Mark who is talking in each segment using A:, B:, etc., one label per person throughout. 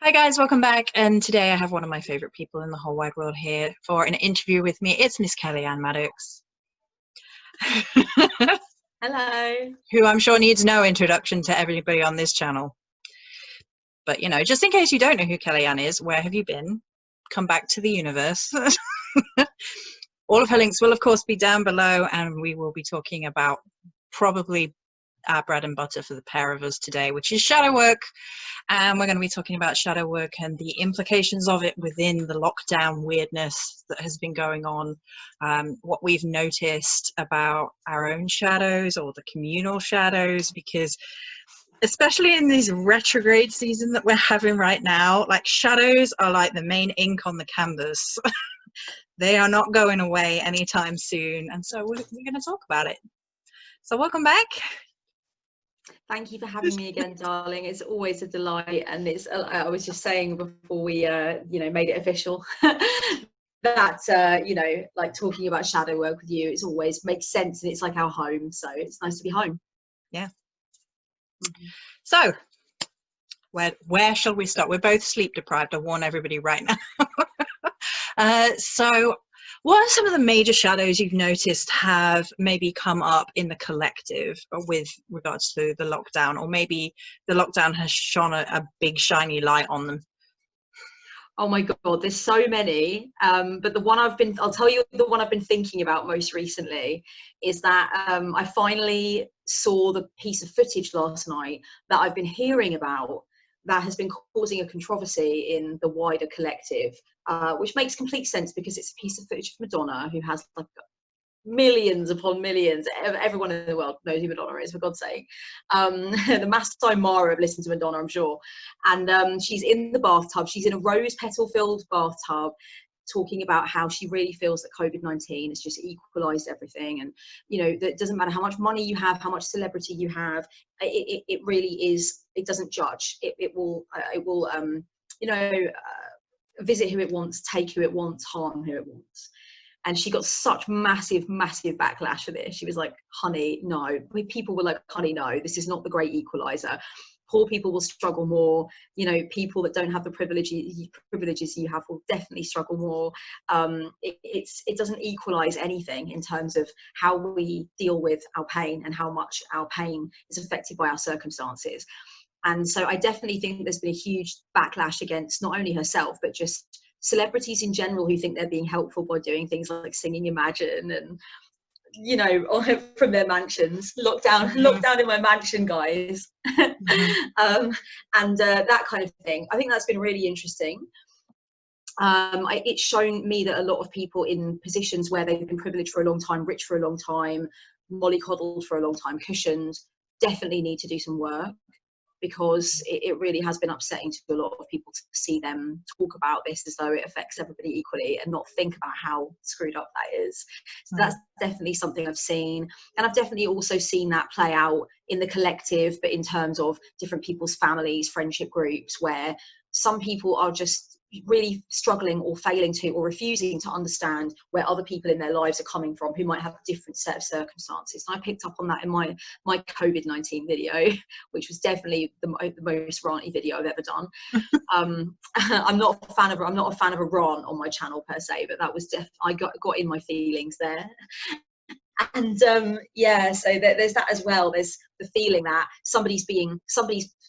A: Hi guys, welcome back. And today I have one of my favorite people in the whole wide world here for an interview with me. It's Miss Kelly Ann Maddox.
B: Hello.
A: Who I'm sure needs no introduction to everybody on this channel. But, you know, just in case you don't know who Kelly Ann is, where have you been? Come back to the universe. All of her links will, of course, be down below, and we will be talking about probably our bread and butter for the pair of us today, which is shadow work. And we're going to be talking about shadow work and the implications of it within the lockdown weirdness that has been going on, what we've noticed about our own shadows or the communal shadows, because especially in this retrograde season that we're having right now, like shadows are like the main ink on the canvas. They are not going away anytime soon. And so we're going to talk about it. So welcome back.
B: Thank you for having me again, darling. It's always a delight, and I was just saying before we made it official that like talking about shadow work with you, it's always makes sense, and it's like our home, so it's nice to be home.
A: Yeah. So where shall we start? We're both sleep deprived. I warn everybody right now. So what are some of the major shadows you've noticed have maybe come up in the collective with regards to the lockdown, or maybe the lockdown has shone a big shiny light on them?
B: Oh my God, there's so many. But I'll tell you the one I've been thinking about most recently is that I finally saw the piece of footage last night that I've been hearing about that has been causing a controversy in the wider collective, which makes complete sense because it's a piece of footage of Madonna, who has like millions upon millions. Everyone in the world knows who Madonna is, for God's sake. The Masai Mara have listened to Madonna, I'm sure. And she's in the bathtub. She's in a rose petal filled bathtub, talking about how she really feels that COVID-19 has just equalized everything. And, you know, that it doesn't matter how much money you have, how much celebrity you have. It really is, it doesn't judge. It will visit who it wants, take who it wants, harm who it wants. And she got such massive backlash for this. She was like, honey, no. People were like, honey, no, this is not the great equalizer. Poor people will struggle more. You know, people that don't have the privileges you have will definitely struggle more. It doesn't equalize anything in terms of how we deal with our pain and how much our pain is affected by our circumstances. And so I definitely think there's been a huge backlash against not only herself, but just celebrities in general who think they're being helpful by doing things like singing Imagine and, you know, from their mansions. Lockdown in my mansion, guys. And that kind of thing. I think that's been really interesting. It's shown me that a lot of people in positions where they've been privileged for a long time, rich for a long time, mollycoddled for a long time, cushioned, definitely need to do some work, because it really has been upsetting to a lot of people to see them talk about this as though it affects everybody equally and not think about how screwed up that is. So that's definitely something I've seen. And I've definitely also seen that play out in the collective, but in terms of different people's families, friendship groups, where some people are just really struggling or failing to or refusing to understand where other people in their lives are coming from who might have a different set of circumstances. And I picked up on that in my COVID-19 video, which was definitely the most ranty video I've ever done. I'm not a fan of a rant on my channel per se, but that was I got in my feelings there. And so there's that as well. There's the feeling that somebody's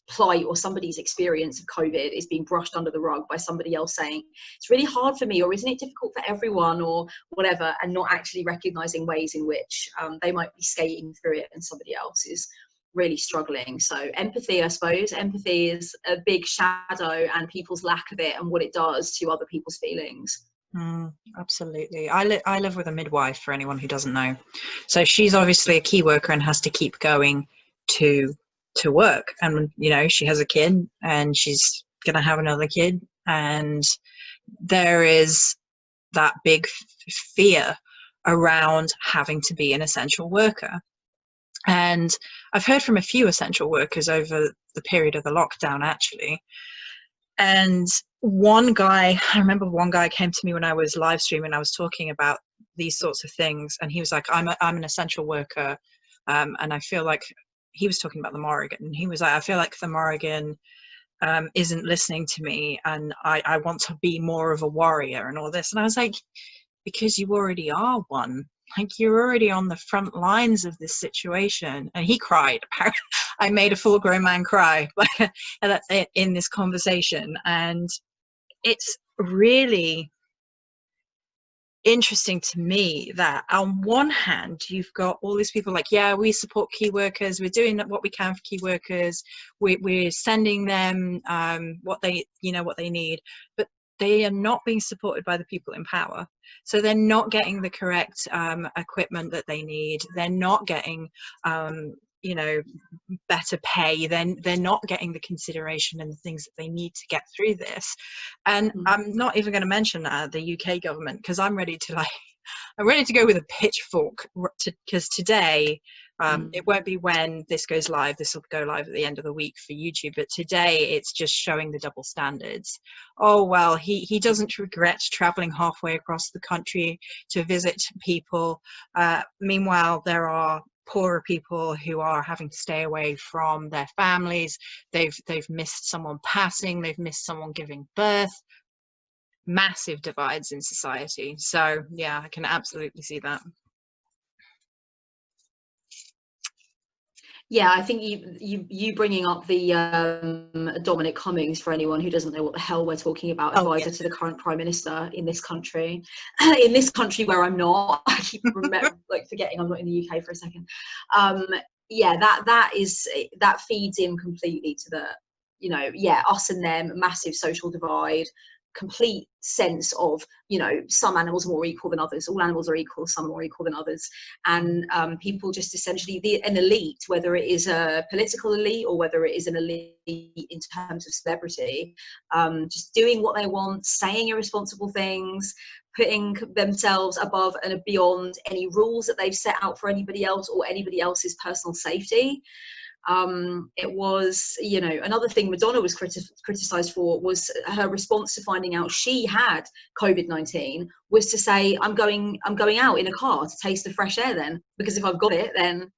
B: plight or somebody's experience of COVID is being brushed under the rug by somebody else saying it's really hard for me, or isn't it difficult for everyone, or whatever, and not actually recognizing ways in which they might be skating through it and somebody else is really struggling. So empathy, I suppose. Empathy is a big shadow, and people's lack of it and what it does to other people's feelings.
A: Absolutely. I live with a midwife, for anyone who doesn't know. So she's obviously a key worker and has to keep going to work. And, you know, she has a kid and she's going to have another kid. And there is that big fear around having to be an essential worker. And I've heard from a few essential workers over the period of the lockdown, actually. And I remember one guy came to me when I was live streaming. I was talking about these sorts of things, and he was like, I'm an essential worker. And I feel like he was talking about the Morrigan. And he was like, I feel like the Morrigan isn't listening to me, and I want to be more of a warrior and all this. And I was like, because you already are one. Like, you're already on the front lines of this situation. And he cried. I made a full grown man cry in this conversation. And it's really interesting to me that on one hand you've got all these people like, yeah, we support key workers, we're doing what we can for key workers, we're sending them what they need, but they are not being supported by the people in power. So they're not getting the correct equipment that they need, they're not getting better pay, then they're not getting the consideration and the things that they need to get through this. And I'm not even going to mention the UK government, because I'm ready to go with a pitchfork, because today it won't be when this goes live, this will go live at the end of the week for YouTube, but today it's just showing the double standards. Oh well, he doesn't regret traveling halfway across the country to visit people. Meanwhile, there are poorer people who are having to stay away from their families. They've missed someone passing, they've missed someone giving birth. Massive divides in society. So yeah, I can absolutely see that.
B: Yeah, I think you bringing up the Dominic Cummings, for anyone who doesn't know what the hell we're talking about, advisor to the current Prime Minister in this country, where I'm not. I keep forgetting I'm not in the UK for a second. Yeah, that feeds in completely to the, us and them, massive social divide, complete sense of, some animals are more equal than others, all animals are equal, some are more equal than others, and people just essentially, an elite, whether it is a political elite or whether it is an elite in terms of celebrity, just doing what they want, saying irresponsible things, putting themselves above and beyond any rules that they've set out for anybody else or anybody else's personal safety. It was, another thing Madonna was criticized for was her response to finding out she had COVID-19 was to say, I'm going out in a car to taste the fresh air then, because if I've got it, then,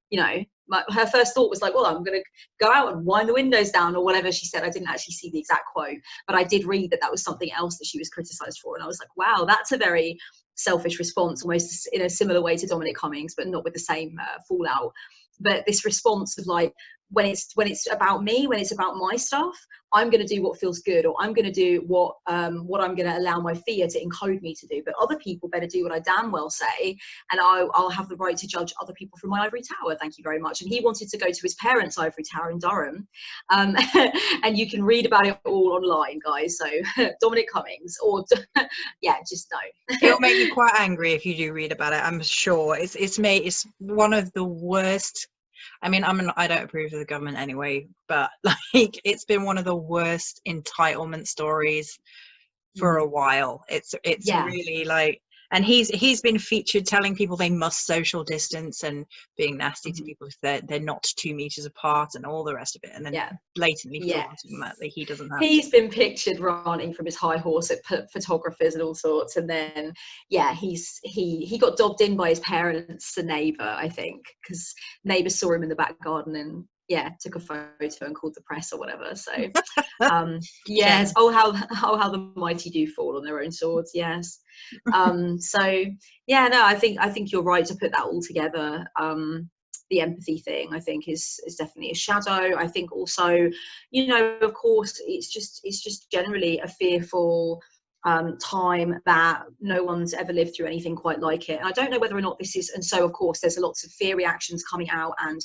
B: her first thought was like, well, I'm going to go out and wind the windows down or whatever she said. I didn't actually see the exact quote, but I did read that was something else that she was criticized for. And I was like, wow, that's a very selfish response, almost in a similar way to Dominic Cummings, but not with the same fallout. But this response of like, when it's about me, when it's about my stuff, I'm going to do what feels good, or I'm going to do what I'm going to allow my fear to encode me to do. But other people better do what I damn well say, and I'll have the right to judge other people from my ivory tower. Thank you very much. And he wanted to go to his parents' ivory tower in Durham, and you can read about it all online, guys. So Dominic Cummings, or yeah, just no.
A: It'll make you quite angry if you do read about it. I'm sure it's one of the worst. I mean, I don't approve of the government anyway, but like, it's been one of the worst entitlement stories for a while. It's really like, and he's been featured telling people they must social distance and being nasty to people if they're not 2 meters apart and all the rest of it, and then blatantly flaunting that he doesn't have.
B: He's been pictured ranting from his high horse at photographers and all sorts, and then he got dobbed in by his parents, a neighbour, I think, because neighbours saw him in the back garden and took a photo and called the press or whatever. So yes, how the mighty do fall on their own swords. Yes. So yeah, no, I think you're right to put that all together. The empathy thing, I think, is definitely a shadow. I think also, of course, it's just generally a fearful time that no one's ever lived through anything quite like it. And I don't know whether or not this is, and so of course there's lots of fear reactions coming out, and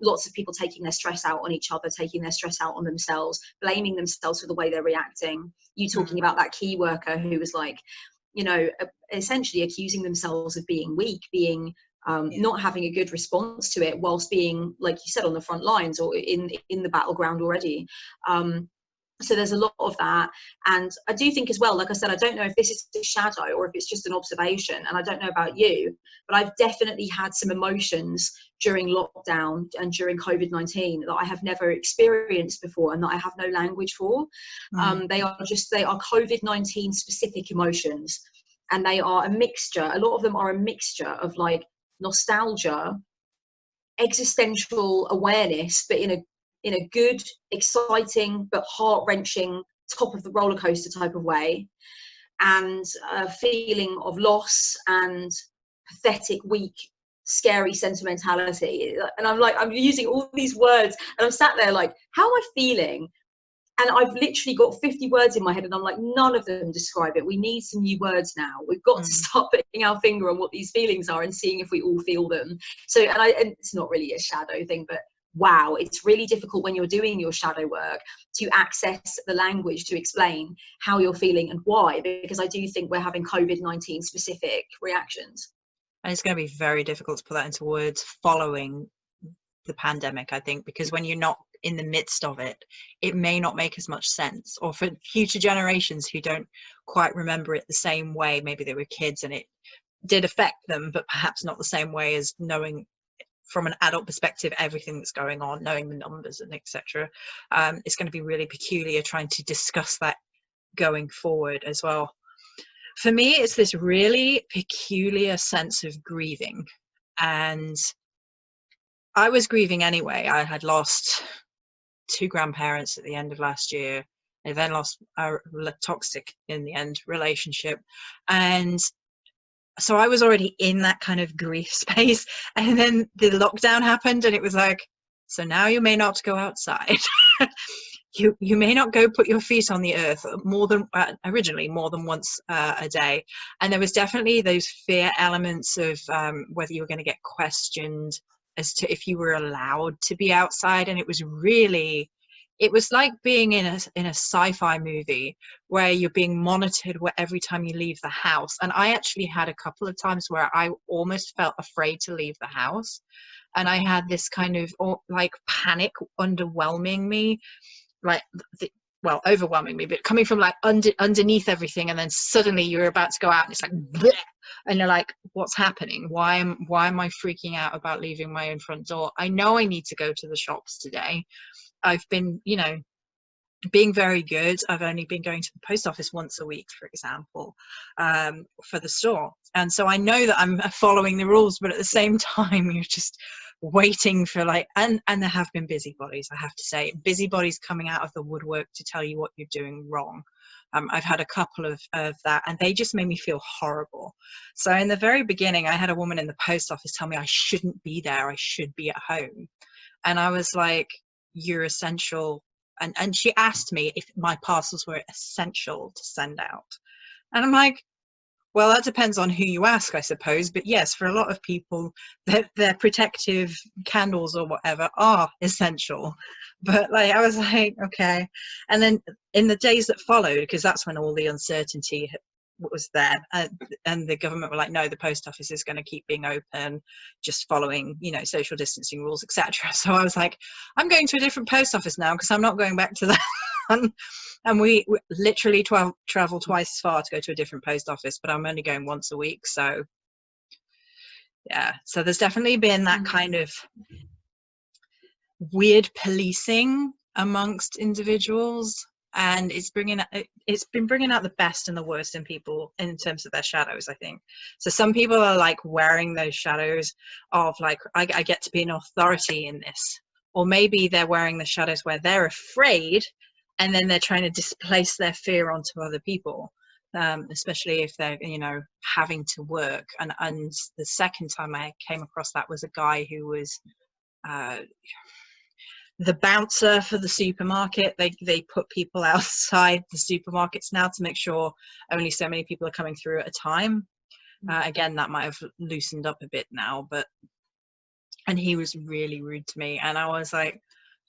B: lots of people taking their stress out on each other, taking their stress out on themselves, blaming themselves for the way they're reacting. You talking about that key worker who was like, essentially accusing themselves of being weak, being not having a good response to it, whilst being, like you said, on the front lines or in the battleground already. So there's a lot of that. And I do think as well, like I said, I don't know if this is a shadow or if it's just an observation, and I don't know about you, but I've definitely had some emotions during lockdown and during COVID-19 that I have never experienced before and that I have no language for. They are COVID-19 specific emotions, and they are a mixture. A lot of them are a mixture of like nostalgia, existential awareness, but in in a good, exciting, but heart-wrenching, top of the roller coaster type of way, and a feeling of loss and pathetic, weak, scary sentimentality. And I'm using all these words, and I'm sat there like, how am I feeling? And I've literally got 50 words in my head, and I'm like, none of them describe it. We need some new words now. We've got to start putting our finger on what these feelings are and seeing if we all feel them. So, and it's not really a shadow thing, but wow, it's really difficult when you're doing your shadow work to access the language to explain how you're feeling and why, because I do think we're having COVID-19 specific reactions.
A: And it's going to be very difficult to put that into words following the pandemic, I think, because when you're not in the midst of it, it may not make as much sense. Or for future generations who don't quite remember it the same way, maybe they were kids and it did affect them, but perhaps not the same way as knowing from an adult perspective everything that's going on, knowing the numbers and etc. It's going to be really peculiar trying to discuss that going forward as well. For me, it's this really peculiar sense of grieving, and I was grieving anyway. I had lost 2 grandparents at the end of last year. I then lost a toxic, in the end, relationship. And so I was already in that kind of grief space. And then the lockdown happened, and it was like, so now you may not go outside. You may not go put your feet on the earth originally more than once a day. And there was definitely those fear elements of whether you were going to get questioned as to if you were allowed to be outside. And it was like being in a sci-fi movie where you're being monitored every time you leave the house. And I actually had a couple of times where I almost felt afraid to leave the house, and I had this kind of like panic underwhelming me, like overwhelming me, but coming from like underneath everything, and then suddenly you're about to go out and it's like bleh, and you're like, what's happening? Why am I freaking out about leaving my own front door? I know I need to go to the shops today. I've been, being very good. I've only been going to the post office once a week, for example, for the store, and so I know that I'm following the rules, but at the same time you're just waiting for and there have been busybodies, I have to say, busybodies coming out of the woodwork to tell you what you're doing wrong. I've had a couple of that, and they just made me feel horrible. So in the very beginning, I had a woman in the post office tell me I shouldn't be there, I should be at home. And I was like, you're essential. And she asked me if my parcels were essential to send out. And I'm like, well, that depends on who you ask, I suppose. But yes, for a lot of people, their protective candles or whatever are essential. But I was like, okay. And then in the days that followed, because that's when all the uncertainty was there, and the government were like, no, the post office is going to keep being open, just following social distancing rules, etc. So I was like, I'm going to a different post office now, because I'm not going back to that one. And we literally travel twice as far to go to a different post office, but I'm only going once a week. So yeah, so there's definitely been that kind of weird policing amongst individuals, and it's been bringing out the best and the worst in people in terms of their shadows, I think. So some people are like wearing those shadows of like, I get to be an authority in this, or maybe they're wearing the shadows where they're afraid, and then they're trying to displace their fear onto other people, especially if they're having to work. And the second time I came across that was a guy who was the bouncer for the supermarket. They put people outside the supermarkets now to make sure only so many people are coming through at a time. Again, that might have loosened up a bit now, and he was really rude to me, and I was like,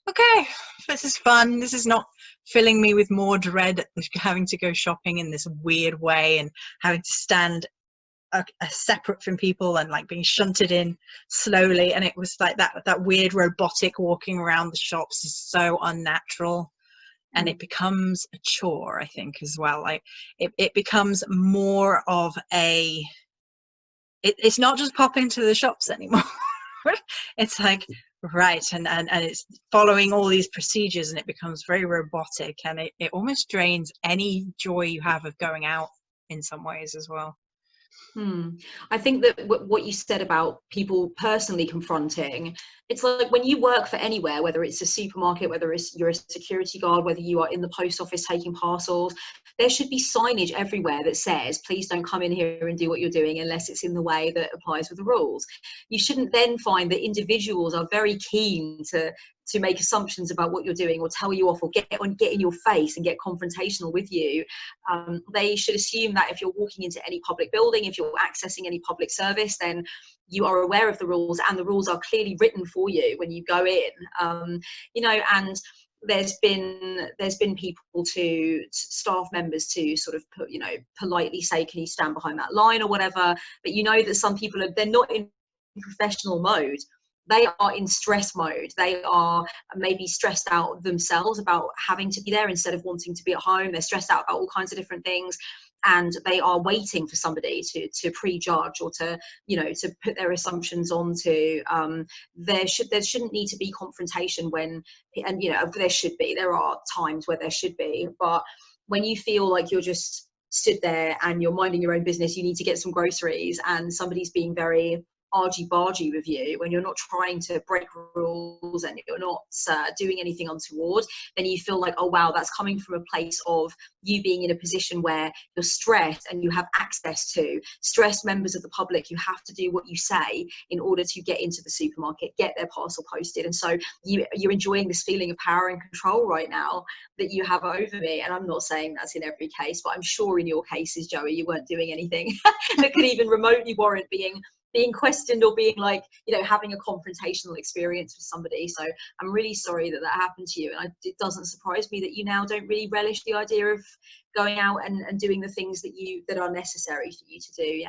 A: okay, this is fun. This is not filling me with more dread, having to go shopping in this weird way and having to stand separate from people and like being shunted in slowly. And it was like that weird robotic walking around the shops is so unnatural, and it becomes a chore, I think, as well. Like it becomes more of it's not just popping to the shops anymore. It's like, right, and it's following all these procedures, and it becomes very robotic, and it almost drains any joy you have of going out in some ways as well.
B: I think that what you said about people personally confronting, it's like when you work for anywhere, whether it's a supermarket, whether you're a security guard, whether you are in the post office taking parcels, there should be signage everywhere that says, please don't come in here and do what you're doing unless it's in the way that applies with the rules. You shouldn't then find that individuals are very keen to make assumptions about what you're doing or tell you off or get in your face and get confrontational with you. They should assume that if you're walking into any public building, if you're accessing any public service, then you are aware of the rules, and the rules are clearly written for you when you go in. And there's been people to staff members to sort of politely say, can you stand behind that line or whatever, but that some people they're not in professional mode. They are in stress mode. They are maybe stressed out themselves about having to be there instead of wanting to be at home. They're stressed out about all kinds of different things, and they are waiting for somebody to prejudge or to put their assumptions onto. There shouldn't need to be confrontation there are times where there should be, but when you feel like you're just stood there and you're minding your own business, you need to get some groceries, and somebody's being very argy-bargy with you when you're not trying to break rules and you're not doing anything untoward, then you feel like, oh wow, that's coming from a place of you being in a position where you're stressed and you have access to stressed members of the public. You have to do what you say in order to get into the supermarket, get their parcel posted, and so you're enjoying this feeling of power and control right now that you have over me. And I'm not saying that's in every case, but I'm sure in your cases, Joey, you weren't doing anything that could even remotely warrant being questioned or being having a confrontational experience with somebody. So I'm really sorry that happened to you, and it doesn't surprise me that you now don't really relish the idea of going out and doing the things that are necessary for you to do.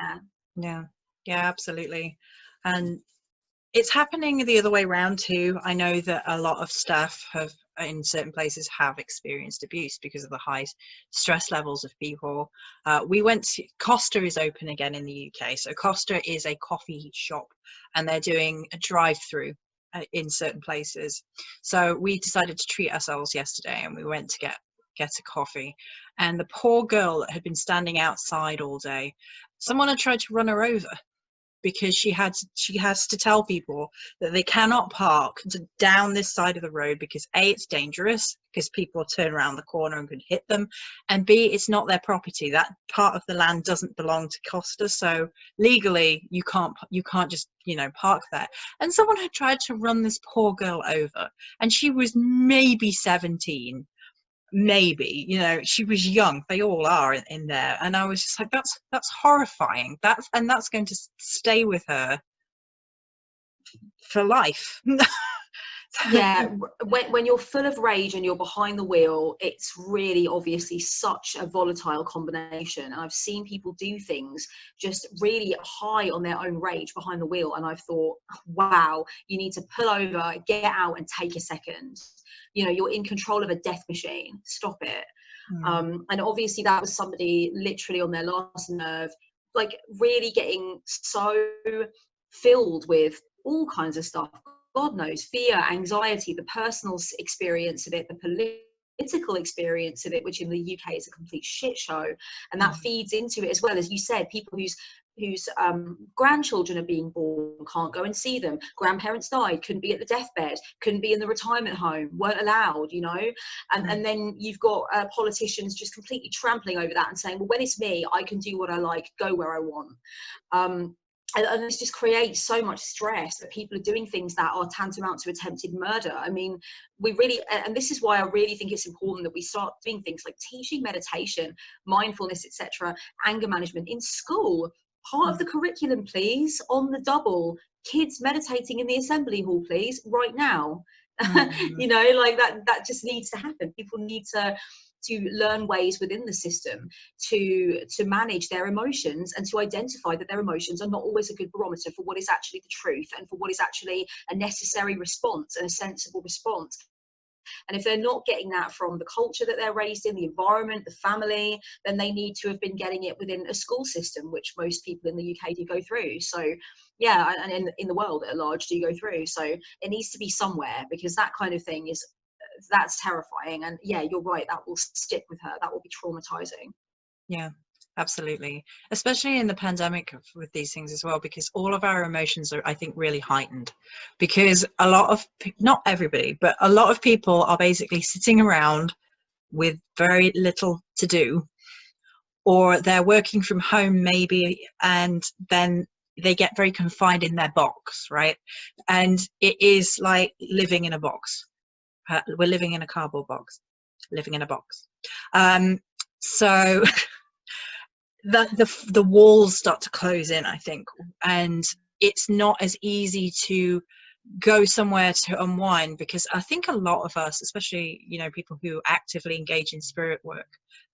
A: Yeah, absolutely. And it's happening the other way around too. I know that a lot of staff in certain places have experienced abuse because of the high stress levels of people. Costa is open again in the UK. So Costa is a coffee shop, and they're doing a drive-through in certain places. So we decided to treat ourselves yesterday, and we went to get a coffee. And the poor girl that had been standing outside all day, someone had tried to run her over, because she has to tell people that they cannot park down this side of the road because A, it's dangerous because people turn around the corner and could hit them, and B, it's not their property. That part of the land doesn't belong to Costa, so legally you can't just park there. And someone had tried to run this poor girl over, and she was maybe 17. Maybe, she was young. They all are in there. And I was just like, that's horrifying. That's going to stay with her for life.
B: Yeah, when you're full of rage and you're behind the wheel, it's really obviously such a volatile combination. And I've seen people do things just really high on their own rage behind the wheel, and I've thought, wow, you need to pull over, get out and take a second. You're in control of a death machine. Stop it. And obviously that was somebody literally on their last nerve, like really getting so filled with all kinds of stuff. God knows, fear, anxiety, the personal experience of it, the political experience of it, which in the UK is a complete shit show. And that feeds into it as well. As you said, people whose grandchildren are being born can't go and see them. Grandparents died, couldn't be at the deathbed, couldn't be in the retirement home, weren't allowed, and then you've got politicians just completely trampling over that and saying, well, when it's me, I can do what I like, go where I want. And this just creates so much stress that people are doing things that are tantamount to attempted murder. I mean, and this is why I really think it's important that we start doing things like teaching meditation, mindfulness, etc., anger management in school. Part of the curriculum, please, on the double. Kids meditating in the assembly hall, please, right now. Like that just needs to happen. People need to learn ways within the system to manage their emotions and to identify that their emotions are not always a good barometer for what is actually the truth and for what is actually a necessary response and a sensible response. And if they're not getting that from the culture that they're raised in, the environment, the family, then they need to have been getting it within a school system, which most people in the UK do go through. So yeah, and in the world at large do go through. So it needs to be somewhere, because that kind of thing that's terrifying. And yeah, you're right, that will stick with her. That will be traumatizing.
A: Yeah. Absolutely. Especially in the pandemic with these things as well, because all of our emotions are, I think, really heightened, because a lot of, not everybody, but a lot of people are basically sitting around with very little to do, or they're working from home maybe, and then they get very confined in their box, right? And it is like living in a box. We're living in a cardboard box, living in a box. So the walls start to close in, I think, and it's not as easy to go somewhere to unwind, because I think a lot of us, especially, you know, people who actively engage in spirit work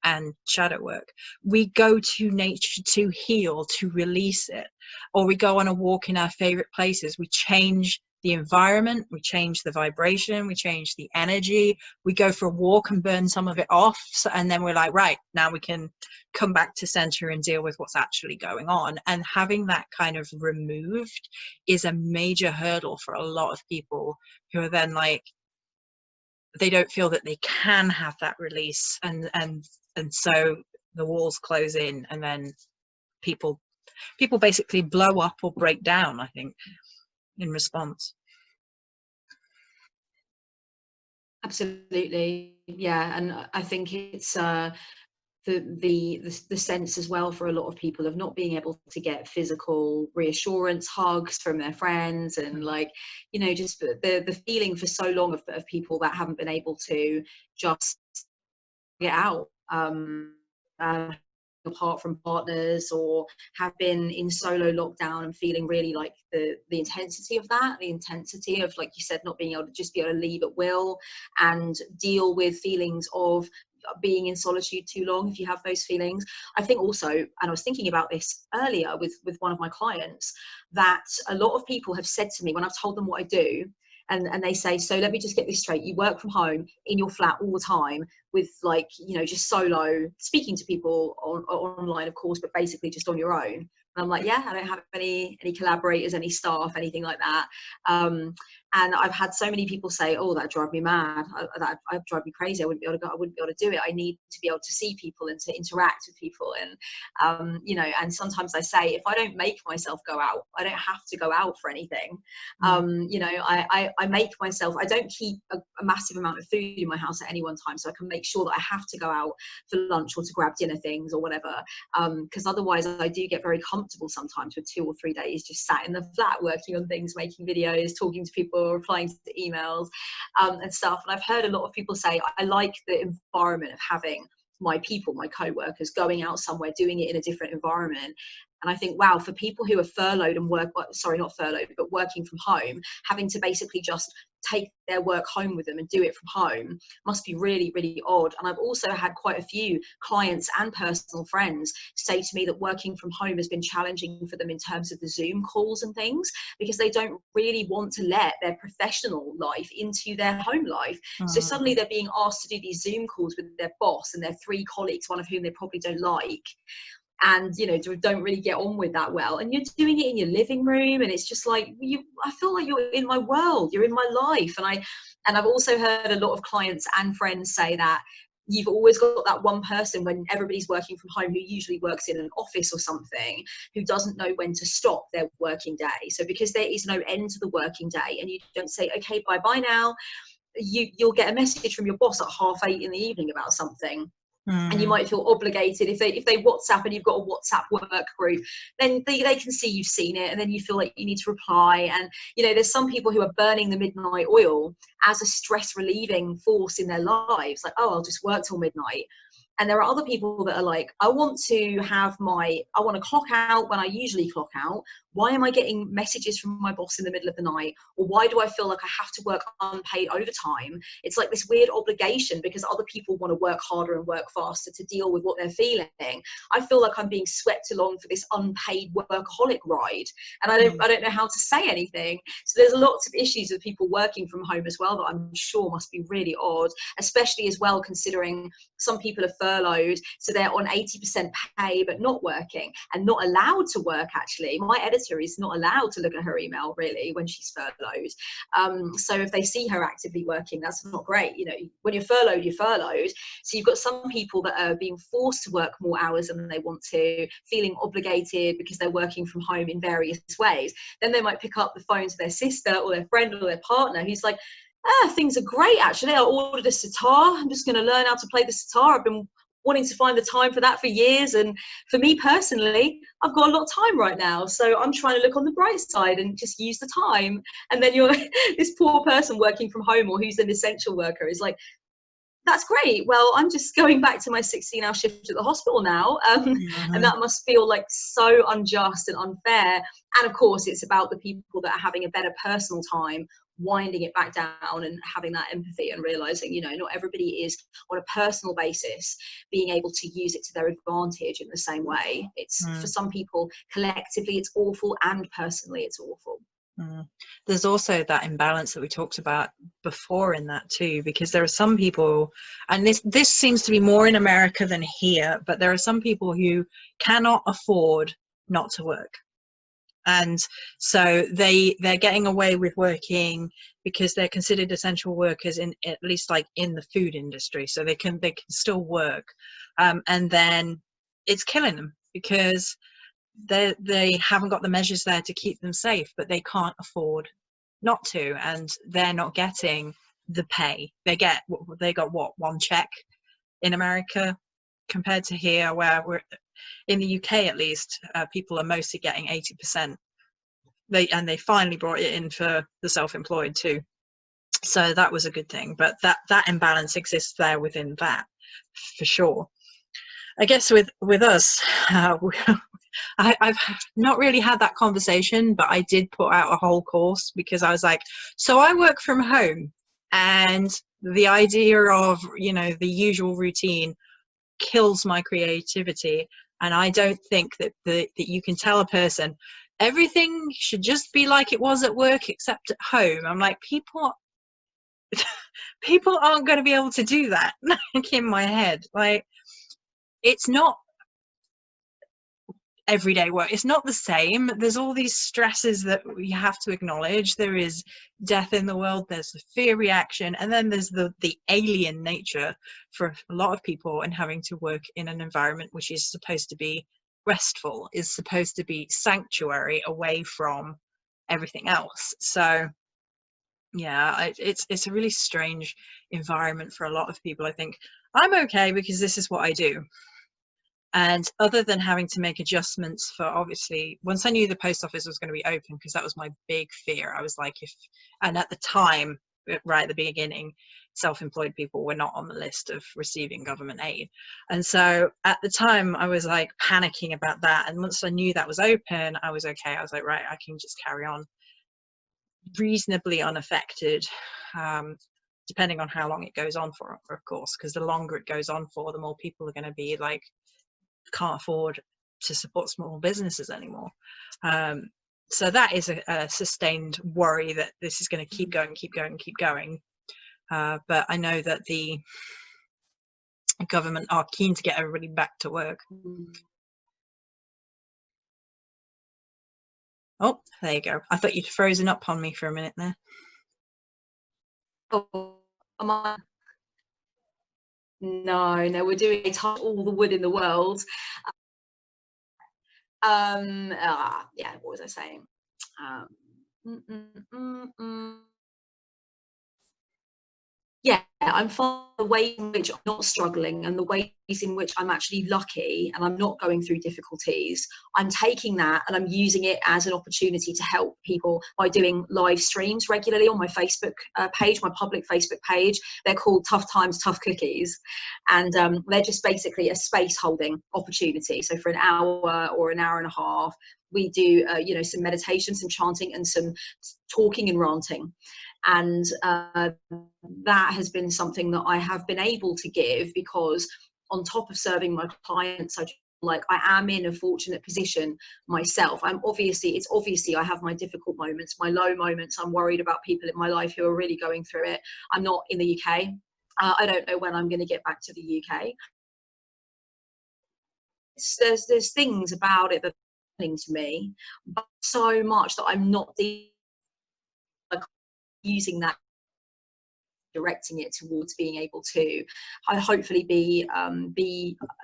A: and shadow work, we go to nature to heal, to release it, or we go on a walk in our favorite places. We change the environment, we change the vibration, we change the energy, we go for a walk and burn some of it off, and then we're like, right, now we can come back to center and deal with what's actually going on. And having that kind of removed is a major hurdle for a lot of people, who are then like, they don't feel that they can have that release, and so the walls close in, and then people basically blow up or break down, I think, in response.
B: Absolutely, yeah. And I think it's the sense as well for a lot of people of not being able to get physical reassurance, hugs from their friends, and like, you know, just the feeling for so long of people that haven't been able to just get out, apart from partners, or have been in solo lockdown and feeling really like the intensity of that, the intensity of, like you said, not being able to just be able to leave at will and deal with feelings of being in solitude too long, if you have those feelings. I think also, and I was thinking about this earlier with one of my clients, that a lot of people have said to me when I've told them what I do, and they say, so let me just get this straight, you work from home in your flat all the time with, like, you know, just solo speaking to people online, of course, but basically just on your own. And I'm like, yeah, I don't have any collaborators, any staff, anything like that. And I've had so many people say, oh, that drive me mad, that drive me crazy, I wouldn't be able to do it. I need to be able to see people and to interact with people. And you know, and sometimes I say, if I don't make myself go out, I don't have to go out for anything. You know, I make myself, I don't keep a massive amount of food in my house at any one time, so I can make sure that I have to go out for lunch or to grab dinner things or whatever, because otherwise I do get very comfortable sometimes with 2 or 3 days just sat in the flat working on things, making videos, talking to people, replying to emails, and stuff. And I've heard a lot of people say, I like the environment of having my people, my co-workers, going out somewhere, doing it in a different environment. And I think, wow, for people who are furloughed and not furloughed, but working from home, having to basically just take their work home with them and do it from home must be really, really odd. And I've also had quite a few clients and personal friends say to me that working from home has been challenging for them in terms of the Zoom calls and things, because they don't really want to let their professional life into their home life. So suddenly they're being asked to do these Zoom calls with their boss and their 3 colleagues, one of whom they probably don't like, and, you know, don't really get on with that well, and you're doing it in your living room, and it's just like, I feel like you're in my world, you're in my life. And I've also heard a lot of clients and friends say that you've always got that one person when everybody's working from home, who usually works in an office or something, who doesn't know when to stop their working day. So because there is no end to the working day, and you don't say, okay, bye now, you'll get a message from your boss at 8:30 in the evening about something. And you might feel obligated if they WhatsApp and you've got a WhatsApp work group, then they can see you've seen it, and then you feel like you need to reply. And, you know, there's some people who are burning the midnight oil as a stress relieving force in their lives, like, oh, I'll just work till midnight. And there are other people that are like, I want to clock out when I usually clock out. Why am I getting messages from my boss in the middle of the night? Or why do I feel like I have to work unpaid overtime? It's like this weird obligation because other people want to work harder and work faster to deal with what they're feeling. I feel like I'm being swept along for this unpaid workaholic ride, and I don't know how to say anything. So there's lots of issues with people working from home as well that I'm sure must be really odd, especially as well considering some people are furloughed, so they're on 80% pay but not working and not allowed to work. Actually, my editor is not allowed to look at her email really when she's furloughed. So if they see her actively working, that's not great. You know, when you're furloughed, you're furloughed. So you've got some people that are being forced to work more hours than they want to, feeling obligated because they're working from home in various ways. Then they might pick up the phone to their sister or their friend or their partner who's like, things are great actually. I ordered a sitar. I'm just going to learn how to play the sitar. I've been wanting to find the time for that for years. And for me personally, I've got a lot of time right now. So I'm trying to look on the bright side and just use the time. And then you're this poor person working from home or who's an essential worker is like, that's great. Well, I'm just going back to my 16-hour shift at the hospital now. And that must feel like so unjust and unfair. And of course, it's about the people that are having a better personal time, winding it back down and having that empathy and realizing, you know, not everybody is on a personal basis being able to use it to their advantage in the same way. It's for some people collectively it's awful, and personally it's awful.
A: There's also that imbalance that we talked about before in that too, because there are some people, and this seems to be more in America than here, but there are some people who cannot afford not to work. And so they're getting away with working because they're considered essential workers, in at least like in the food industry, so they can still work, and then it's killing them because they haven't got the measures there to keep them safe, but they can't afford not to, and they're not getting the pay. They got what, one check in America compared to here, where we're in the UK at least, people are mostly getting 80%. They finally brought it in for the self-employed too, so that was a good thing. But that imbalance exists there within that for sure. I guess with us, I've not really had that conversation, but I did put out a whole course because I was like, so I work from home, and the idea of, you know, the usual routine kills my creativity, and I don't think that you can tell a person everything should just be like it was at work except at home. I'm like, people aren't going to be able to do that. Like, in my head, like, it's not everyday work, it's not the same. There's all these stresses that we have to acknowledge. There is death in the world, there's the fear reaction, and then there's the alien nature for a lot of people, and having to work in an environment which is supposed to be restful, is supposed to be sanctuary away from everything else. So yeah, it's a really strange environment for a lot of people. I think I'm okay because this is what I do. And other than having to make adjustments for, obviously, once I knew the post office was going to be open, because that was my big fear, I was like, and at the time, right at the beginning, self-employed people were not on the list of receiving government aid. And so at the time I was like panicking about that. And once I knew that was open, I was okay. I was like, right, I can just carry on reasonably unaffected, depending on how long it goes on for, of course, because the longer it goes on for, the more people are going to be like, can't afford to support small businesses anymore. So that is a sustained worry that this is going to keep going. But I know that the government are keen to get everybody back to work. Oh, there you go. I thought you'd frozen up on me for a minute there.
B: Oh, am I? No, we're doing all the wood in the world. Yeah, what was I saying? Yeah, I'm finding the way in which I'm not struggling, and the ways in which I'm actually lucky and I'm not going through difficulties. I'm taking that and I'm using it as an opportunity to help people by doing live streams regularly on my Facebook page, my public Facebook page. They're called Tough Times, Tough Cookies. And they're just basically a space holding opportunity. So for an hour or an hour and a half, we do, some meditation, some chanting, and some talking and ranting. And that has been something that I have been able to give, because on top of serving my clients, I am in a fortunate position myself. It's obviously I have my difficult moments, my low moments. I'm worried about people in my life who are really going through it. I'm not in the UK. I don't know when I'm going to get back to the UK. there's things about it that are happening to me, but so much that I'm not using that, directing it towards being able to hopefully be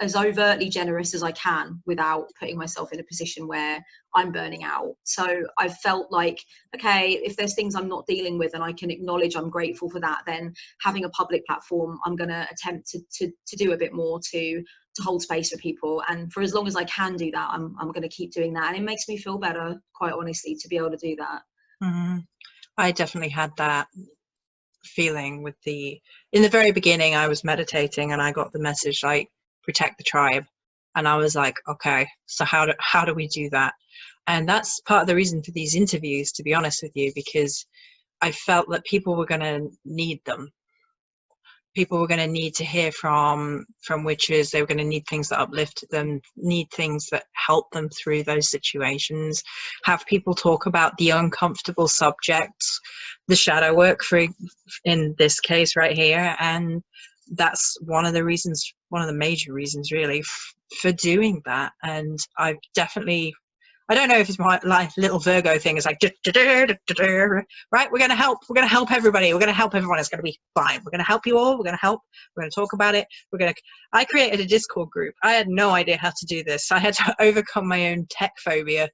B: as overtly generous as I can without putting myself in a position where I'm burning out. So I felt like, okay, if there's things I'm not dealing with and I can acknowledge I'm grateful for that, then having a public platform, I'm going to attempt to do a bit more to hold space for people. And for as long as I can do that, I'm going to keep doing that. And it makes me feel better, quite honestly, to be able to do that.
A: Mm-hmm. I definitely had that feeling with in the very beginning. I was meditating and I got the message like, protect the tribe, and I was like, okay, so how do we do that? And that's part of the reason for these interviews, to be honest with you, because I felt that people were going to need them. People were going to need to hear from witches. They were going to need things that uplift them, need things that help them through those situations, have people talk about the uncomfortable subjects, the shadow work, in this case right here. And that's one of the major reasons really for doing that. And I've definitely, I don't know if it's my little Virgo thing. It's like, right, we're going to help everybody. We're going to help everyone. It's going to be fine. We're going to help you all. We're going to help. We're going to talk about it. I created a Discord group. I had no idea how to do this. I had to overcome my own tech phobia.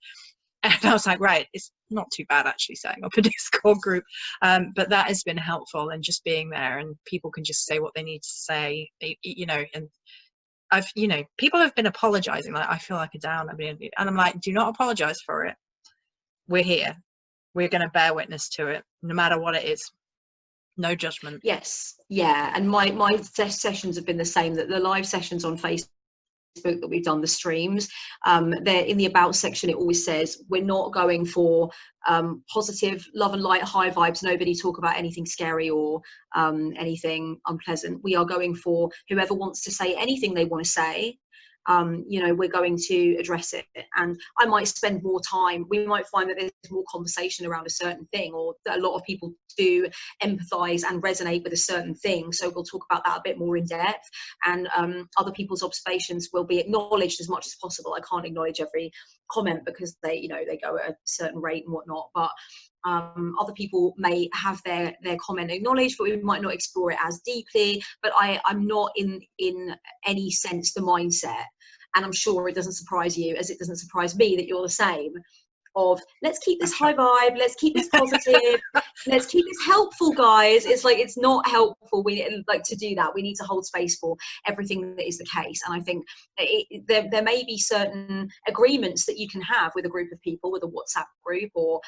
A: And I was like, right, it's not too bad actually setting up a Discord group. But that has been helpful, and just being there, and people can just say what they need to say, and people have been apologizing, like, I feel like a down, and I'm like, do not apologize for it. We're here. We're going to bear witness to it, no matter what it is. No judgment.
B: Yes, yeah, and my sessions have been the same. That the live sessions on Facebook that we've done, the streams, they're in the about section. It always says we're not going for positive love and light, high vibes, nobody talk about anything scary or anything unpleasant. We are going for whoever wants to say anything they want to say. We're going to address it, and I might spend more time. We might find that there's more conversation around a certain thing, or that a lot of people do empathize and resonate with a certain thing, so we'll talk about that a bit more in depth, and other people's observations will be acknowledged as much as possible. I can't acknowledge every comment because they go at a certain rate and whatnot, but other people may have their comment acknowledged, but we might not explore it as deeply. But I'm not in any sense the mindset, and I'm sure it doesn't surprise you, as it doesn't surprise me, that you're the same, of let's keep this high vibe, let's keep this positive, let's keep this helpful, guys. It's like, it's not helpful. We like to do that. We need to hold space for everything that is the case. And I think there may be certain agreements that you can have with a group of people, with a WhatsApp group, or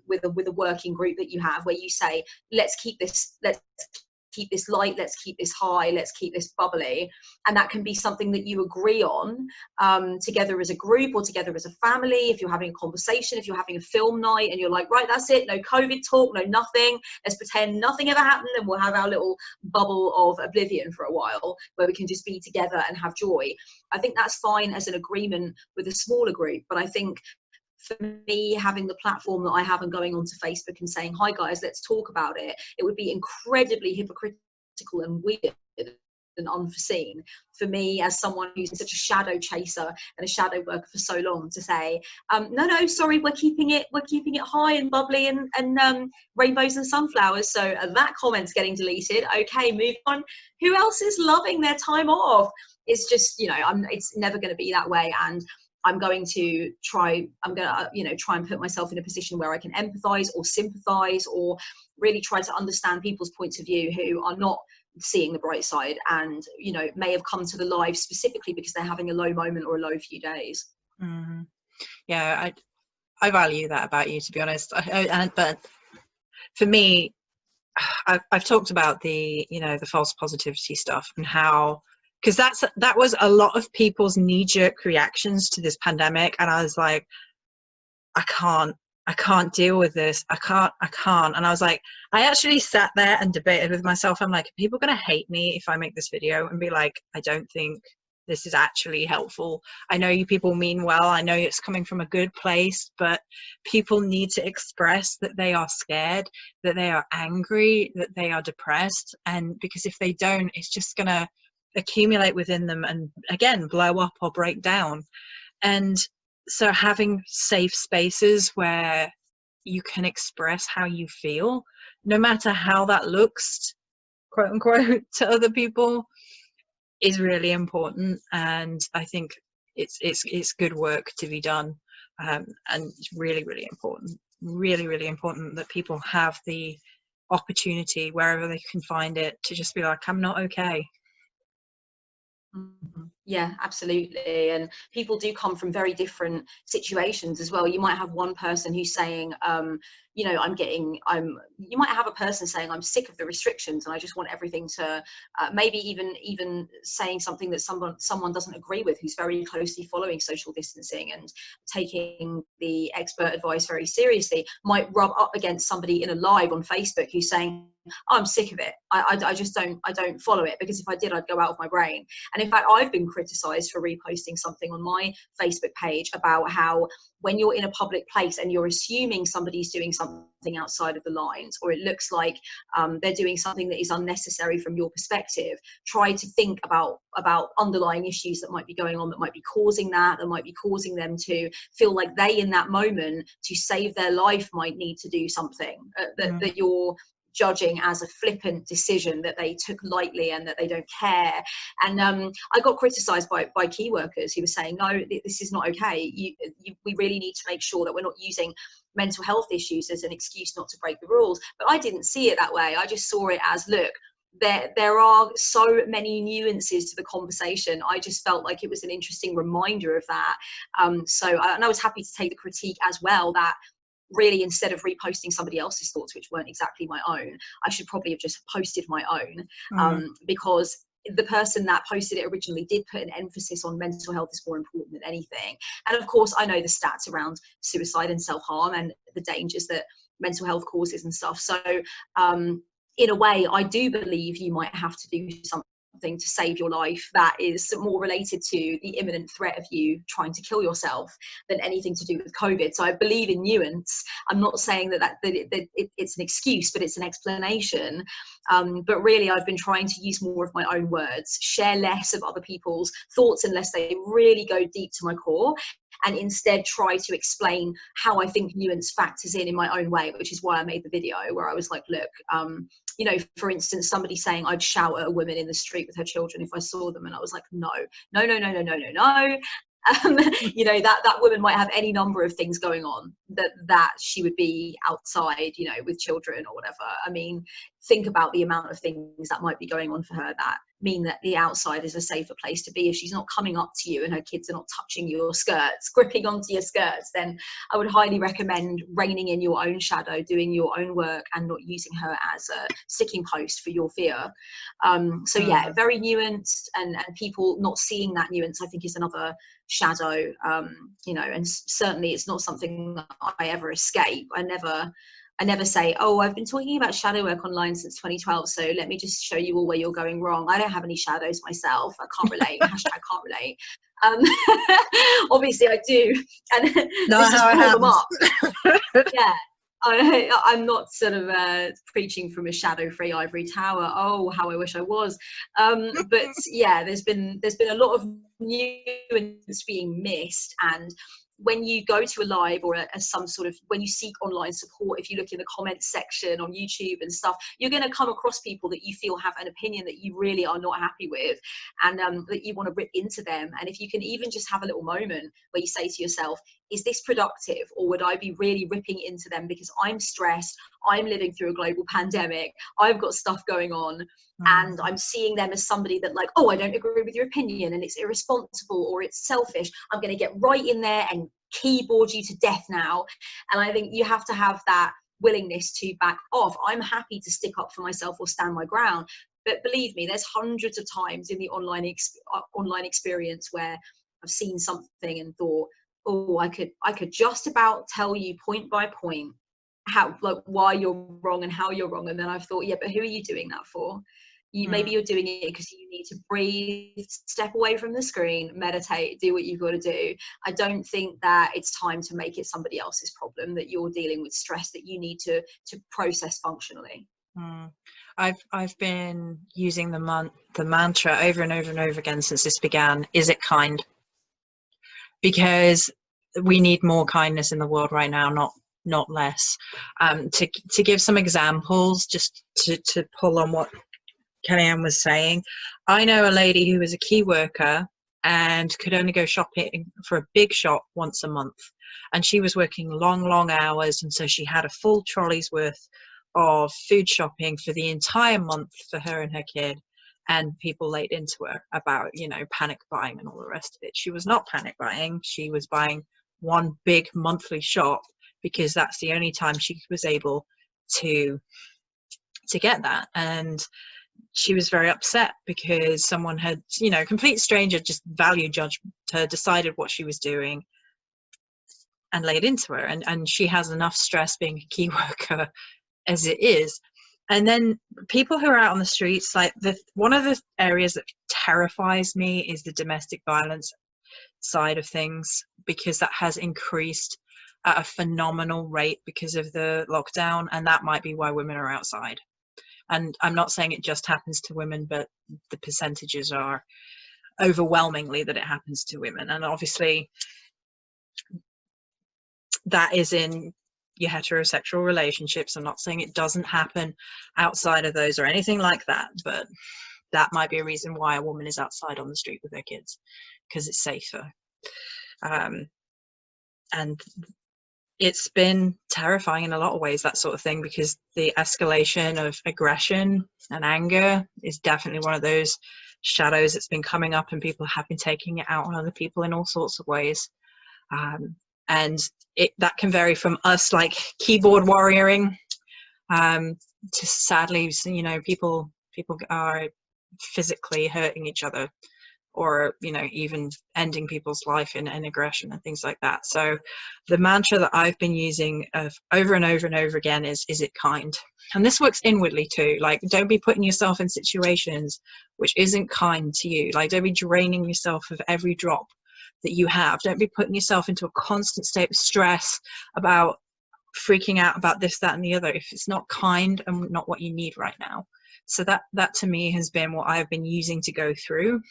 B: with a working group that you have, where you say, let's keep this light, let's keep this high, let's keep this bubbly. And that can be something that you agree on together as a group, or together as a family. If you're having a conversation, if you're having a film night and you're like, right, that's it, no COVID talk, no nothing, let's pretend nothing ever happened, and we'll have our little bubble of oblivion for a while where we can just be together and have joy. I think that's fine as an agreement with a smaller group. But I think for me, having the platform that I have and going onto Facebook and saying, hi guys, let's talk about it, it would be incredibly hypocritical and weird and unforeseen for me, as someone who's such a shadow chaser and a shadow worker for so long, to say, no, sorry, we're keeping it high and bubbly and rainbows and sunflowers. So that comment's getting deleted. Okay, move on. Who else is loving their time off? It's just, it's never going to be that way. And I'm going to try and put myself in a position where I can empathize or sympathize, or really try to understand people's points of view who are not seeing the bright side, and may have come to the live specifically because they're having a low moment or a low few days.
A: Mm-hmm. Yeah, I value that about you, to be honest. But for me, I've talked about the false positivity stuff, and how, because that was a lot of people's knee-jerk reactions to this pandemic, and I was like, I can't deal with this. I can't. And I was like, I actually sat there and debated with myself. I'm like, are people going to hate me if I make this video and be like, I don't think this is actually helpful. I know you people mean well. I know it's coming from a good place, but people need to express that they are scared, that they are angry, that they are depressed. And because if they don't, it's just going to accumulate within them and again blow up or break down. And so having safe spaces where you can express how you feel, no matter how that looks, quote unquote, to other people, is really important. And I think it's good work to be done, and it's really, really important, really important that people have the opportunity wherever they can find it to just be like, I'm not okay.
B: Yeah, absolutely. And people do come from very different situations as well. You might have one person who's saying, you know, you might have a person saying, I'm sick of the restrictions and I just want everything to, maybe even saying something that someone doesn't agree with, who's very closely following social distancing and taking the expert advice very seriously, might rub up against somebody in a live on Facebook who's saying, I'm sick of it. I just don't follow it, because if I did, I'd go out of my brain. And in fact, I've been criticized for reposting something on my Facebook page about how when you're in a public place and you're assuming somebody's doing something outside of the lines, or it looks like they're doing something that is unnecessary from your perspective, try to think about underlying issues that might be going on, that might be causing that might be causing them to feel like they, in that moment, to save their life, might need to do something that you're judging as a flippant decision that they took lightly and that they don't care. And I got criticized by key workers who were saying, no, this is not okay. We really need to make sure that we're not using mental health issues as an excuse not to break the rules. But I didn't see it that way. I just saw it as, look, there are so many nuances to the conversation. I just felt like it was an interesting reminder of that. And I was happy to take the critique as well, that really, instead of reposting somebody else's thoughts, which weren't exactly my own, I should probably have just posted my own, because the person that posted it originally did put an emphasis on mental health is more important than anything. And of course, I know the stats around suicide and self-harm and the dangers that mental health causes and stuff. So in a way, I do believe you might have to do something to save your life that is more related to the imminent threat of you trying to kill yourself than anything to do with COVID. So I believe in nuance. I'm not saying that it's an excuse, but it's an explanation. But really, I've been trying to use more of my own words, share less of other people's thoughts unless they really go deep to my core, and instead try to explain how I think nuance factors in my own way, which is why I made the video where I was like, look, you know, for instance, somebody saying I'd shout at a woman in the street with her children if I saw them, and I was like, no. You know, that woman might have any number of things going on, that she would be outside, you know, with children or whatever. I mean, think about the amount of things that might be going on for her that mean that the outside is a safer place to be. If she's not coming up to you and her kids are not touching your skirts, gripping onto your skirts, then I would highly recommend reining in your own shadow, doing your own work, and not using her as a sticking post for your fear. So yeah, very nuanced, and people not seeing that nuance, I think, is another shadow. You know, and certainly it's not something that I ever escape. I never say, oh, I've been talking about shadow work online since 2012, so let me just show you all where you're going wrong. I don't have any shadows myself. I can't relate. Hashtag can't relate. Obviously I do, and this is pull them up. Yeah. I'm not sort of preaching from a shadow-free ivory tower. Oh, how I wish I was. But yeah, there's been a lot of nuance being missed. And when you go to a live or some sort of, when you seek online support, if you look in the comments section on YouTube and stuff, you're going to come across people that you feel have an opinion that you really are not happy with, and that you want to rip into them. And if you can even just have a little moment where you say to yourself, is this productive, or would I be really ripping into them because I'm stressed, I'm living through a global pandemic, I've got stuff going on, and I'm seeing them as somebody that, like, oh, I don't agree with your opinion and it's irresponsible or it's selfish, I'm going to get right in there and keyboard you to death now. And I think you have to have that willingness to back off. I'm happy to stick up for myself or stand my ground, but believe me, there's hundreds of times in the online experience where I've seen something and thought, oh, I could just about tell you point by point how, like, why you're wrong and how you're wrong. And then I've thought, yeah, but who are you doing that for? Maybe you're doing it because you need to breathe, step away from the screen, meditate, do what you've got to do. I don't think that it's time to make it somebody else's problem that you're dealing with stress that you need to process functionally.
A: Mm. I've been using the mantra over and over and over again since this began. Is it kind? Because we need more kindness in the world right now, not less. To give some examples, just to pull on what Kelly Ann was saying, I know a lady who was a key worker and could only go shopping for a big shop once a month, and she was working long hours, and so she had a full trolley's worth of food shopping for the entire month for her and her kid. And people laid into her about, panic buying and all the rest of it. She was not panic buying. She was buying one big monthly shop because that's the only time she was able to get that. And she was very upset because someone had, complete stranger, just value judged her, decided what she was doing and laid into her. And she has enough stress being a key worker as it is. And then people who are out on the streets, like one of the areas that terrifies me is the domestic violence side of things, because that has increased at a phenomenal rate because of the lockdown, and that might be why women are outside. And I'm not saying it just happens to women, but the percentages are overwhelmingly that it happens to women. And obviously that is in your heterosexual relationships. I'm not saying it doesn't happen outside of those or anything like that, but that might be a reason why a woman is outside on the street with her kids, because it's safer. And it's been terrifying in a lot of ways, that sort of thing, because the escalation of aggression and anger is definitely one of those shadows that's been coming up, and people have been taking it out on other people in all sorts of ways. And that can vary from us, like keyboard warrioring, to sadly, people are physically hurting each other, or even ending people's life in aggression and things like that. So the mantra that I've been using over and over and over again is it kind? And this works inwardly too. Like, don't be putting yourself in situations which isn't kind to you. Like, don't be draining yourself of every drop that you have. Don't be putting yourself into a constant state of stress about freaking out about this, that, and the other, if it's not kind and not what you need right now. So that to me has been what I've been using to go through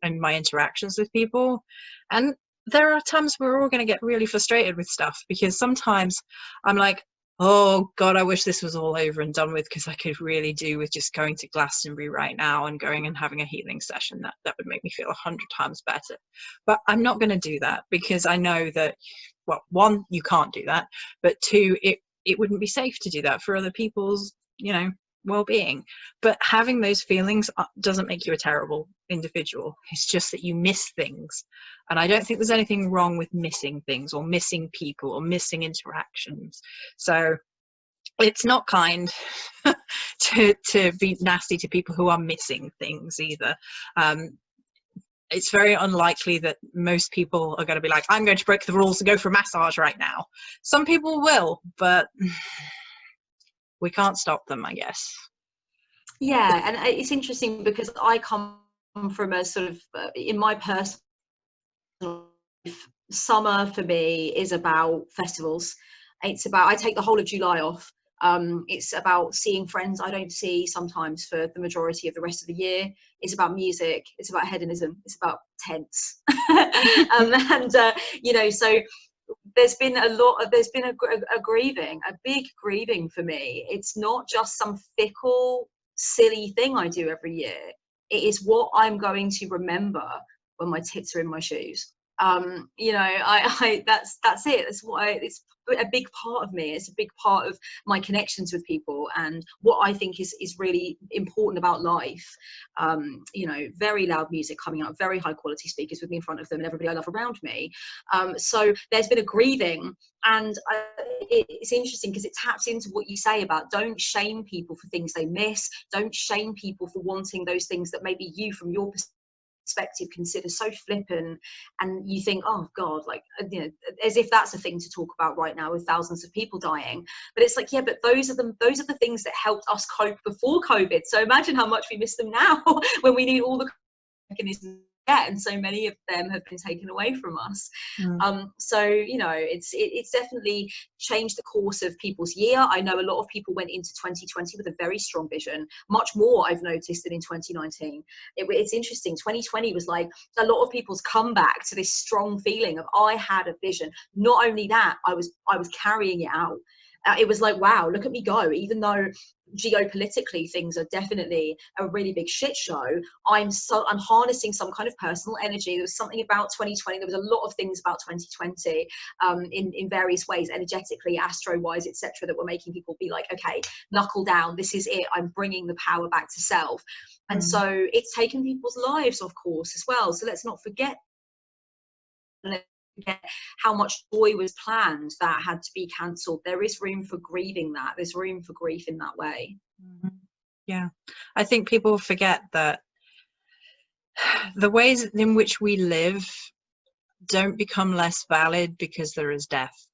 A: in my interactions with people. And there are times where we're all going to get really frustrated with stuff, because sometimes I'm like, oh God, I wish this was all over and done with, because I could really do with just going to Glastonbury right now and going and having a healing session. That would make me feel 100 times better. But I'm not going to do that, because I know that, well, one, you can't do that, but two, it wouldn't be safe to do that for other people's, well-being. But having those feelings doesn't make you a terrible individual. It's just that you miss things, and I don't think there's anything wrong with missing things or missing people or missing interactions. So it's not kind to be nasty to people who are missing things either. It's very unlikely that most people are going to be like, I'm going to break the rules and go for a massage right now. Some people will, but we can't stop them, I guess.
B: Yeah, and it's interesting because I come from a sort of, in my personal life, summer for me is about festivals. It's about, I take the whole of July off. It's about seeing friends I don't see sometimes for the majority of the rest of the year. It's about music. It's about hedonism. It's about tents. So there's been a grieving, a big grieving for me. It's not just some fickle, silly thing I do every year. It is what I'm going to remember when my tits are in my shoes. That's it. That's it's a big part of me. It's a big part of my connections with people and what I think is really important about life. Very loud music coming out, very high quality speakers with me in front of them, and everybody I love around me. So there's been a grieving, and it's interesting because it taps into what you say about don't shame people for things they miss. Don't shame people for wanting those things that maybe you, from your perspective, consider so flippant, and you think, oh God, like, as if that's a thing to talk about right now with thousands of people dying. But it's like, yeah, but those are the things that helped us cope before COVID. So imagine how much we miss them now when we need all the mechanisms and so many of them have been taken away from us. So you know, it's definitely changed the course of people's year. I know a lot of people went into 2020 with a very strong vision, much more I've noticed than in 2019. It's interesting, 2020 was like a lot of people's comeback to this strong feeling of, I had a vision. Not only that, I was carrying it out. It was like, wow, look at me go. Even though geopolitically things are definitely a really big shit show, I'm harnessing some kind of personal energy. There was something about 2020. There was a lot of things about 2020 in various ways, energetically, astro wise, etc., that were making people be like, okay, knuckle down, this is it, I'm bringing the power back to self. And so it's taken people's lives, of course, as well. So let's not forget how much joy was planned that had to be cancelled. There is room for grieving that. There's room for grief in that way.
A: Yeah, I think people forget that the ways in which we live don't become less valid because there is death.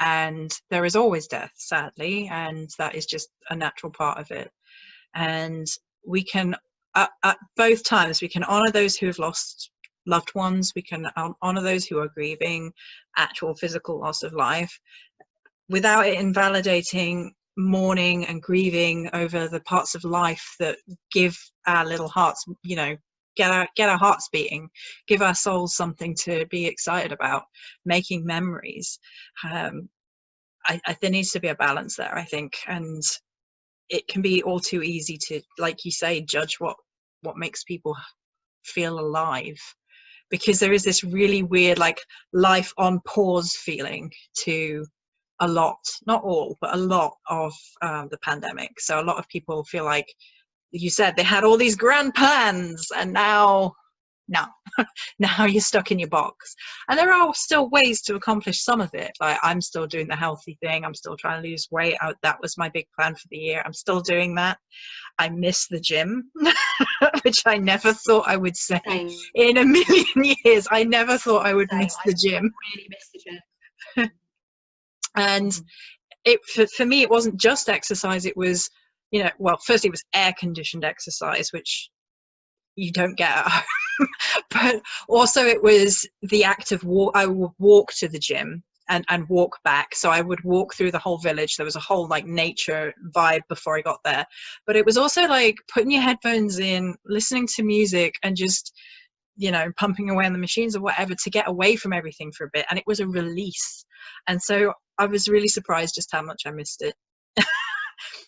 A: And there is always death, sadly, and that is just a natural part of it. And we can, at both times, we can honor those who have lost loved ones, we can honor those who are grieving actual physical loss of life, without it invalidating mourning and grieving over the parts of life that give our little hearts, you know, get our hearts beating, give our souls something to be excited about, making memories. There needs to be a balance there, I think, and it can be all too easy to, like you say, judge what makes people feel alive, because there is this really weird, like, life on pause feeling to a lot, not all, but a lot of the pandemic. So a lot of people feel like, you said, they had all these grand plans, and now you're stuck in your box. And there are still ways to accomplish some of it. Like, I'm still doing the healthy thing. I'm still trying to lose weight. That was my big plan for the year. I'm still doing that. I miss the gym, which I never thought I would say in a million years. I never thought I would miss the gym.
B: I really miss the gym.
A: And for me, it wasn't just exercise. It was, you know, well, first it was air conditioned exercise, which you don't get at home. But also it was the act of walk. I would walk to the gym and walk back. So I would walk through the whole village. There was a whole like nature vibe before I got there. But it was also like putting your headphones in, listening to music, and just, you know, pumping away on the machines or whatever to get away from everything for a bit. And it was a release. And so I was really surprised just how much I missed it.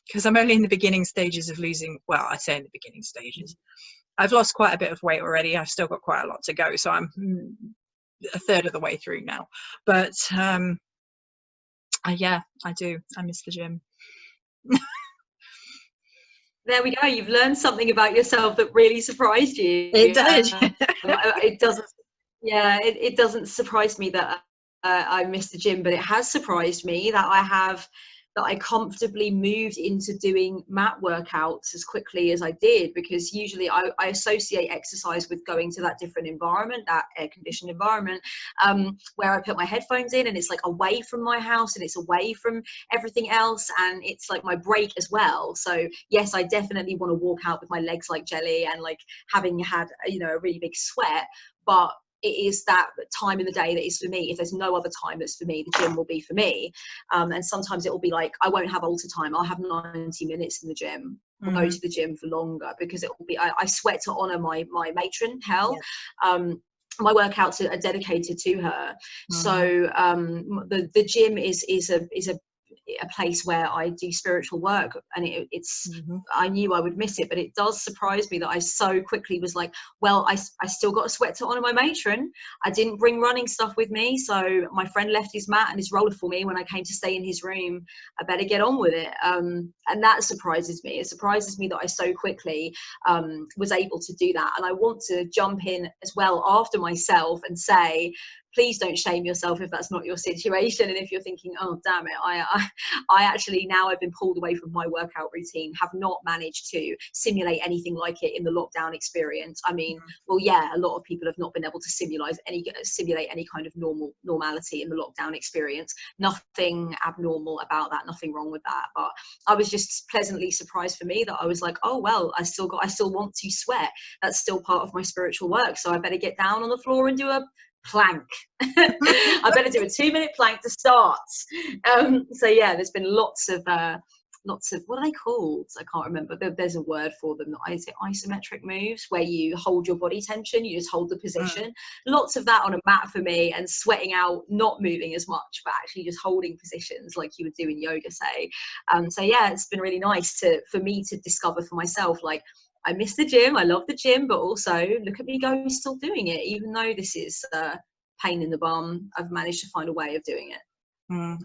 A: Because I'm only in the beginning stages of losing, well, I say in the beginning stages. I've lost quite a bit of weight already. I've still got quite a lot to go. So I'm a third of the way through now. But yeah, I do. I miss the gym.
B: There we go. You've learned something about yourself that really surprised you.
A: It did.
B: It doesn't. Yeah, it doesn't surprise me that I miss the gym, but it has surprised me that I comfortably moved into doing mat workouts as quickly as I did, because usually I associate exercise with going to that different environment, that air-conditioned environment, where I put my headphones in and it's like away from my house and it's away from everything else, and it's like my break as well. So yes, I definitely want to walk out with my legs like jelly and like having had, you know, a really big sweat, but it is that time in the day that is for me. If there's no other time that's for me, the gym will be for me. And sometimes it will be like, I won't have altar time. I'll have 90 minutes in the gym. I'll go to the gym for longer, because it will be, I sweat to honor my matron, Hel. Yeah. My workouts are dedicated to her. So the gym is a place where I do spiritual work, and it's I knew I would miss it, but it does surprise me that I so quickly was like, well, I still got a sweat to honor my matron. I didn't bring running stuff with me, so my friend left his mat and his roller for me when I came to stay in his room. I better get on with it. And that surprises me. It surprises me that I so quickly was able to do that. And I want to jump in as well after myself and say, please don't shame yourself if that's not your situation. And if you're thinking, oh damn it, I actually, now I've been pulled away from my workout routine, have not managed to simulate anything like it in the lockdown experience. I mean, well, yeah, a lot of people have not been able to simulate any kind of normality in the lockdown experience. Nothing abnormal about that, nothing wrong with that. But I was just pleasantly surprised for me that I was like, oh well, I still want to sweat. That's still part of my spiritual work, so I better get down on the floor and do a plank. I better do a 2-minute plank to start. So yeah, there's been lots of what are they called? I can't remember. There's a word for them. Is it isometric moves, where you hold your body tension, you just hold the position. Lots of that on a mat for me, and sweating out, not moving as much, but actually just holding positions like you would do in yoga, say. So yeah, it's been really nice for me to discover for myself, like, I miss the gym, I love the gym, but also look at me go, still doing it, even though this is pain in the bum. I've managed to find a way of doing it.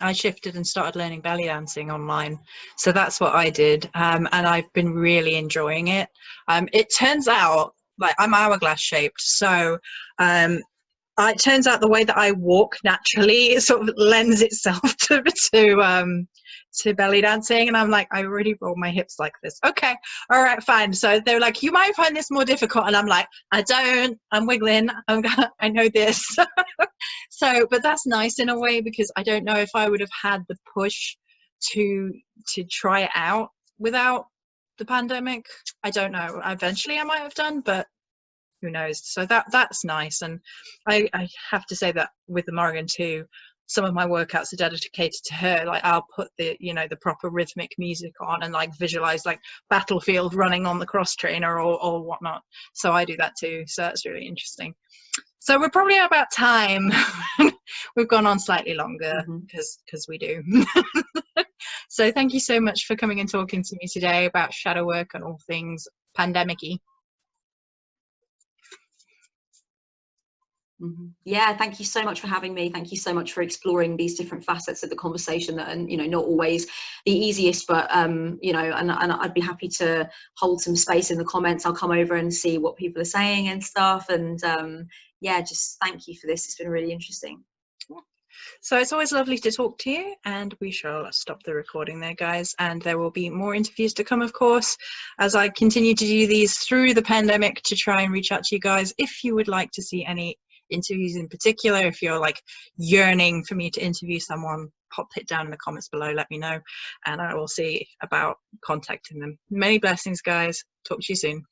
A: I shifted and started learning belly dancing online, so that's what I did, and I've been really enjoying it. It turns out, like, I'm hourglass shaped, so it turns out the way that I walk naturally, it sort of lends itself to belly dancing. And I'm like, I already roll my hips like this. Okay, all right, fine. So they're like, you might find this more difficult, and I'm like, I don't. I'm wiggling. I know this. So, but that's nice in a way, because I don't know if I would have had the push to try it out without the pandemic. I don't know. Eventually, I might have done, but who knows. So that's nice. And I have to say that with the Morrigan too, some of my workouts are dedicated to her. Like, I'll put the proper rhythmic music on and like visualize like Battlefield running on the cross trainer or whatnot. So I do that too. So that's really interesting. So we're probably about time. We've gone on slightly longer because we do. So thank you so much for coming and talking to me today about shadow work and all things pandemic-y.
B: Yeah, thank you so much for having me. Thank you so much for exploring these different facets of the conversation that are, not always the easiest, but and I'd be happy to hold some space in the comments. I'll come over and see what people are saying and stuff. And yeah, just thank you for this. It's been really interesting.
A: So it's always lovely to talk to you, and we shall stop the recording there, guys. And there will be more interviews to come, of course, as I continue to do these through the pandemic to try and reach out to you guys. If you would like to see any interviews in particular, if you're like yearning for me to interview someone, pop it down in the comments below, let me know, and I will see about contacting them. Many blessings, guys. Talk to you soon.